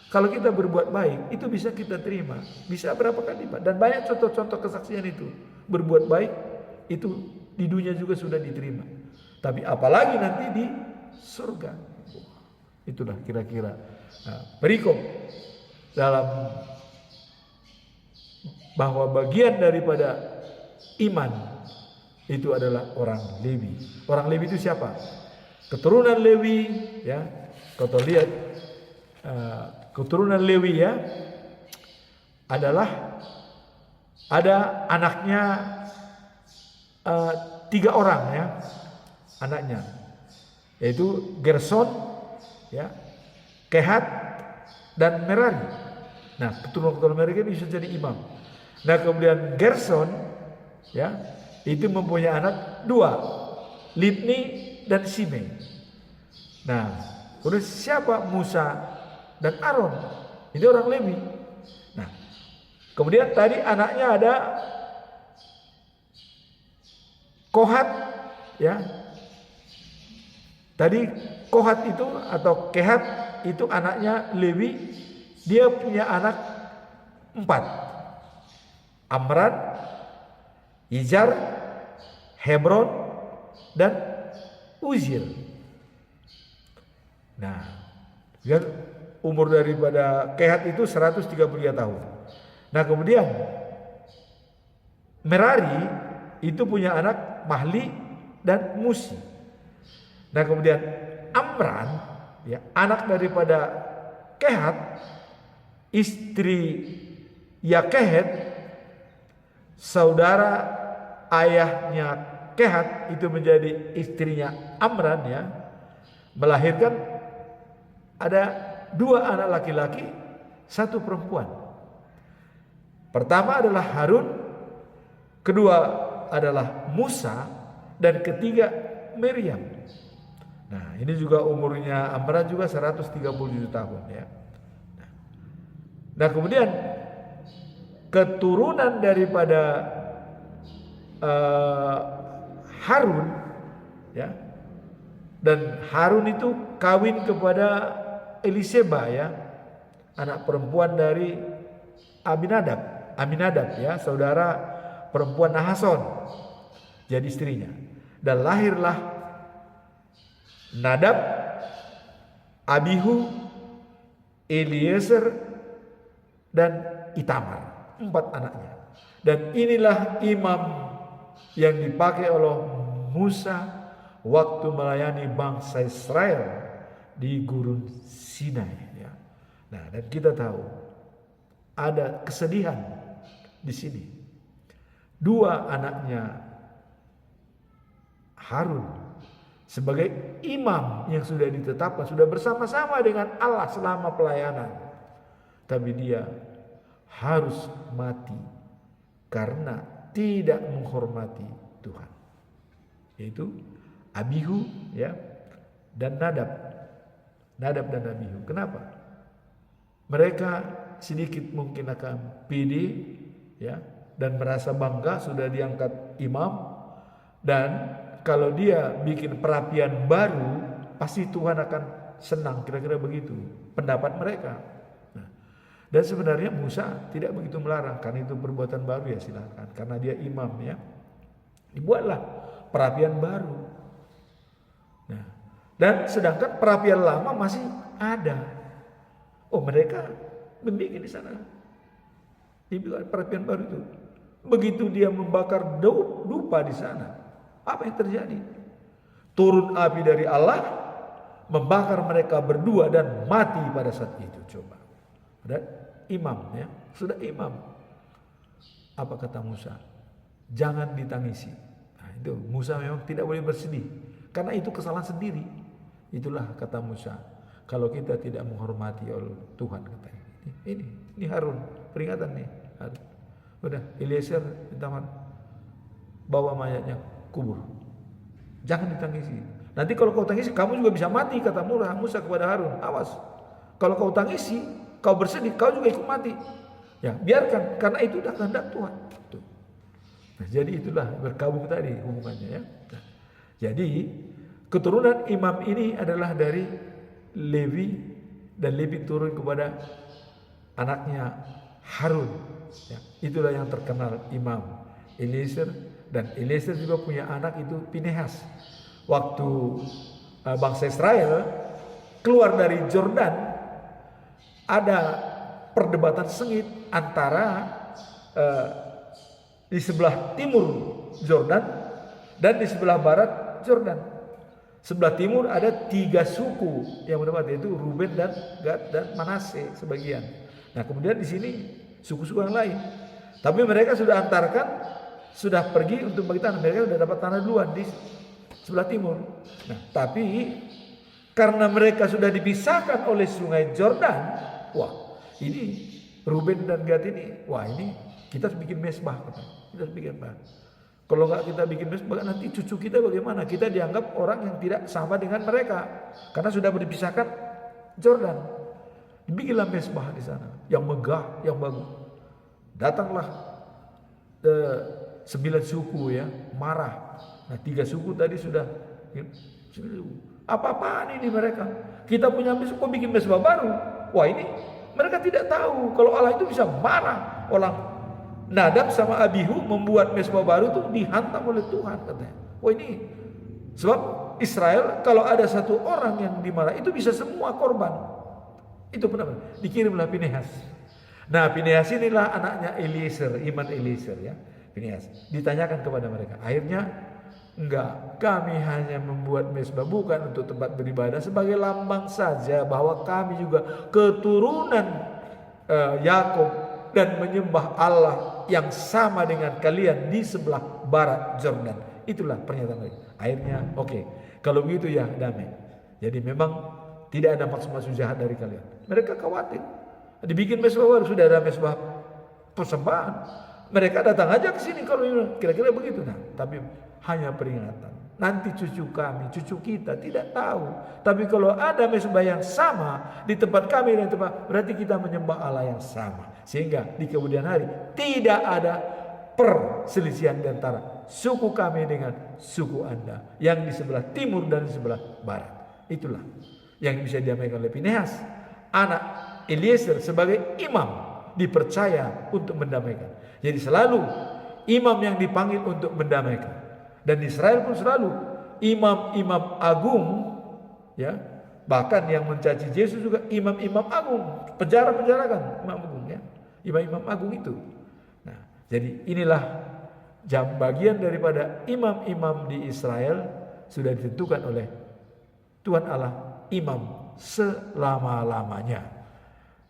Kalau kita berbuat baik, itu bisa kita terima. Bisa berapa kali lipat. Dan banyak contoh-contoh kesaksian itu. Berbuat baik, itu di dunia juga sudah diterima. Tapi apalagi nanti di surga. Itulah kira-kira perikop dalam bahwa bagian daripada iman itu adalah orang Lewi. Orang Lewi itu siapa? keturunan Lewi, ya, kalau lihat keturunan Lewi ya adalah ada anaknya 3 orang ya anaknya, yaitu Gerson, ya, Kehat dan Merari. Nah, keturunan mereka bisa jadi imam. Nah, kemudian Gerson, ya, itu mempunyai anak 2, Libni dan Simei. Nah, kemudian siapa? Musa dan Aaron. Ini orang Lewi. Nah, kemudian tadi anaknya ada Kohat, ya. Tadi Kohat itu atau Kehat itu anaknya Lewi, dia punya anak 4. Amram, Izhar, Hebron, dan Uzziel. Nah, dan umur daripada Kehat itu 133 tahun. Nah, kemudian Merari itu punya anak Mahli dan Musi. Nah, kemudian Amram, ya, anak daripada Kehat, istri Yakehet, saudara ayahnya Kehat itu menjadi istrinya Amram, ya, melahirkan ada 2 anak laki-laki, 1 perempuan. Pertama adalah Harun, kedua adalah Musa, dan ketiga Miriam. Nah, ini juga umurnya Amram juga 137 tahun, ya. Nah, kemudian keturunan daripada Harun, ya, dan Harun itu kawin kepada Eliseba, ya, anak perempuan dari Aminadab, ya, saudara perempuan Nahason, jadi istrinya. Dan lahirlah Nadab, Abihu, Eliezer, dan Itamar, 4 anaknya. Dan inilah imam yang dipakai oleh Musa waktu melayani bangsa Israel di gurun Sinai, ya. Nah, dan kita tahu ada kesedihan di sini. 2 anaknya Harun sebagai imam yang sudah ditetapkan, sudah bersama-sama dengan Allah selama pelayanan, tapi dia harus mati karena tidak menghormati Tuhan, yaitu Abihu, ya, dan Nadab dan Abihu. Kenapa? Mereka sedikit mungkin akan pede, ya, dan merasa bangga sudah diangkat imam, dan kalau dia bikin perapian baru pasti Tuhan akan senang, kira-kira begitu pendapat mereka. Nah, dan sebenarnya Musa tidak begitu melarang, karena itu perbuatan baru, ya silakan, karena dia imam, ya, dibuatlah perapian baru. Nah, dan sedangkan perapian lama masih ada. Oh, mereka membuat di sana, dibuat perapian baru itu. Begitu dia membakar dupa di sana, apa yang terjadi? Turun api dari Allah, membakar mereka berdua dan mati pada saat itu. Coba, dan imam, ya, sudah imam. Apa kata Musa? Jangan ditangisi. Nah, itu Musa memang tidak boleh bersedih, karena itu kesalahan sendiri. Itulah kata Musa, kalau kita tidak menghormati oleh Tuhan, katanya. Ini Harun, peringatan nih. Harun. Udah, Eliezer di taman, bawa mayatnya, kubur. Jangan ditangisi. Nanti kalau kau tangisi, kamu juga bisa mati, kata Musa kepada Harun. Awas, kalau kau tangisi, kau bersedih, kau juga ikut mati. Ya, biarkan, karena itu udah kehendak Tuhan. Tuh. Nah, jadi itulah berkabung tadi hubungannya, ya. Nah, jadi keturunan imam ini adalah dari Lewi, dan Lewi turun kepada anaknya Harun, ya. Itulah yang terkenal imam Eliezer, dan Eliezer juga punya anak itu Pinehas. Waktu bangsa Israel keluar dari Yordan, ada perdebatan sengit antara di sebelah timur Yordan dan di sebelah barat Yordan. Sebelah timur ada 3 suku yang mendapat, yaitu Ruben dan Gad dan Manase sebagian. Nah kemudian di sini suku-suku yang lain. Tapi mereka sudah antarkan, sudah pergi untuk bagi tanah. Mereka sudah dapat tanah duluan di sebelah timur. Nah tapi karena mereka sudah dipisahkan oleh sungai Jordan, wah ini Ruben dan Gad ini, wah ini kita harus bikin mesbah. Kita harus bikin mesbah. Kalau nggak kita bikin mesbah, nanti cucu kita bagaimana? Kita dianggap orang yang tidak sama dengan mereka karena sudah dipisahkan Jordan. Dibikinlah mesbah di sana yang megah, yang bagus. Datanglah 9 suku ya, marah. Nah 3 suku tadi sudah apa-apaan ini mereka? Kita punya mesbah, kok bikin mesbah baru? Wah ini mereka tidak tahu kalau Allah itu bisa marah. Orang Nadab sama Abihu membuat mesbah baru itu dihantam oleh Tuhan katanya. Wah ini sebab Israel kalau ada satu orang yang dimarah itu bisa semua korban. Itu benar. Dikirimlah Pinehas. Nah Pinehas inilah anaknya Eliezer, iman Eliezer ya. Pinehas ditanyakan kepada mereka. Akhirnya enggak, kami hanya membuat mesbah bukan untuk tempat beribadah, sebagai lambang saja bahwa kami juga keturunan Yakub dan menyembah Allah yang sama dengan kalian di sebelah barat Jordan. Itulah pernyataan mereka. Akhirnya oke, kalau begitu ya damai. Jadi memang tidak ada maksud-maksud jahat dari kalian. Mereka khawatir. Dibikin mesbah baru, sudah ada mesbah persembahan. Mereka datang aja ke sini kalau kira-kira begitu. Nah, tapi hanya peringatan. Nanti cucu kami, cucu kita tidak tahu. Tapi kalau ada mesbah yang sama di tempat kami dan tempat, berarti kita menyembah Allah yang sama. Sehingga di kemudian hari tidak ada perselisihan di antara suku kami dengan suku Anda yang di sebelah timur dan di sebelah barat. Itulah yang bisa diamaikan oleh Pinehas, anak Eliezer, sebagai imam dipercaya untuk mendamaikan. Jadi selalu imam yang dipanggil untuk mendamaikan. Dan di Israel pun selalu imam-imam agung ya, bahkan yang mencaci Yesus juga imam-imam agung, penjara-penjara kan imam agung ya, imam-imam agung itu. Nah, jadi inilah bagian daripada imam-imam di Israel sudah ditentukan oleh Tuhan Allah, imam selama-lamanya.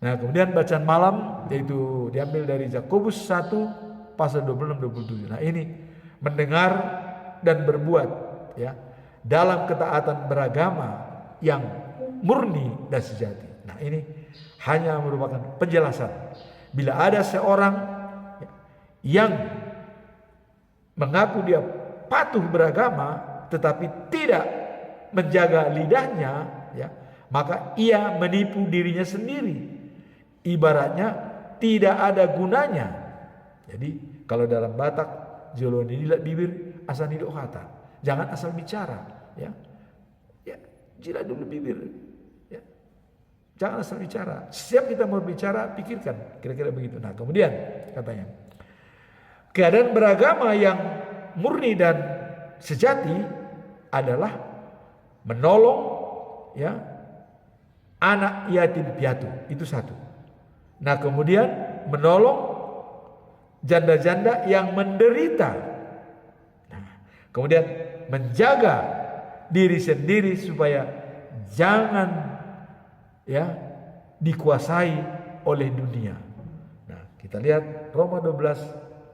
Nah, kemudian bacaan malam yaitu diambil dari Yakobus 1 pasal 26-27. Nah, ini mendengar dan berbuat ya dalam ketaatan beragama yang murni dan sejati. Nah, ini hanya merupakan penjelasan. Bila ada seorang yang mengaku dia patuh beragama tetapi tidak menjaga lidahnya ya, maka ia menipu dirinya sendiri. Ibaratnya tidak ada gunanya. Jadi kalau dalam Batak, joloni dilat bibir, asal nidok kata. Jangan asal bicara, ya. Ya, jilat dulu bibir, ya. Jangan asal bicara. Setiap kita mau bicara, pikirkan, kira-kira begitu. Nah, kemudian katanya, keadaan beragama yang murni dan sejati adalah menolong, ya, anak yatim piatu. Itu satu. Nah, kemudian menolong janda-janda yang menderita. Kemudian menjaga diri sendiri supaya jangan ya dikuasai oleh dunia. Nah, kita lihat Roma 12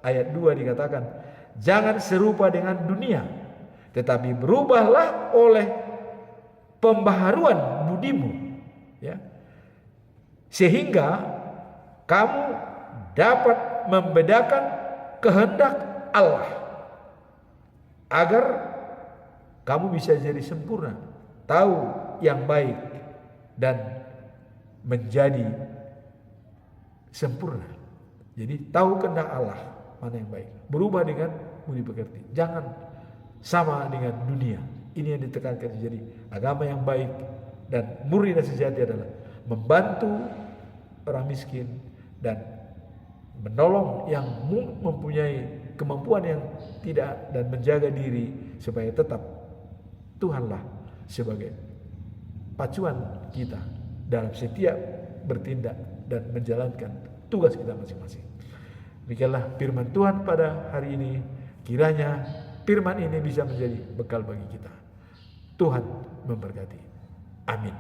ayat 2 dikatakan, jangan serupa dengan dunia, tetapi berubahlah oleh pembaharuan budimu, ya, sehingga kamu dapat membedakan kehendak Allah, agar kamu bisa jadi sempurna, tahu yang baik dan menjadi sempurna. Jadi tahu kehendak Allah mana yang baik, berubah dengan budi pekerti. Jangan sama dengan dunia. Ini yang ditekankan. Jadi agama yang baik dan murni dan sejati adalah membantu orang miskin dan menolong yang mempunyai kemampuan yang tidak, dan menjaga diri supaya tetap Tuhanlah sebagai pacuan kita dalam setiap bertindak dan menjalankan tugas kita masing-masing. Demikianlah firman Tuhan pada hari ini. Kiranya firman ini bisa menjadi bekal bagi kita. Tuhan memberkati. Amin.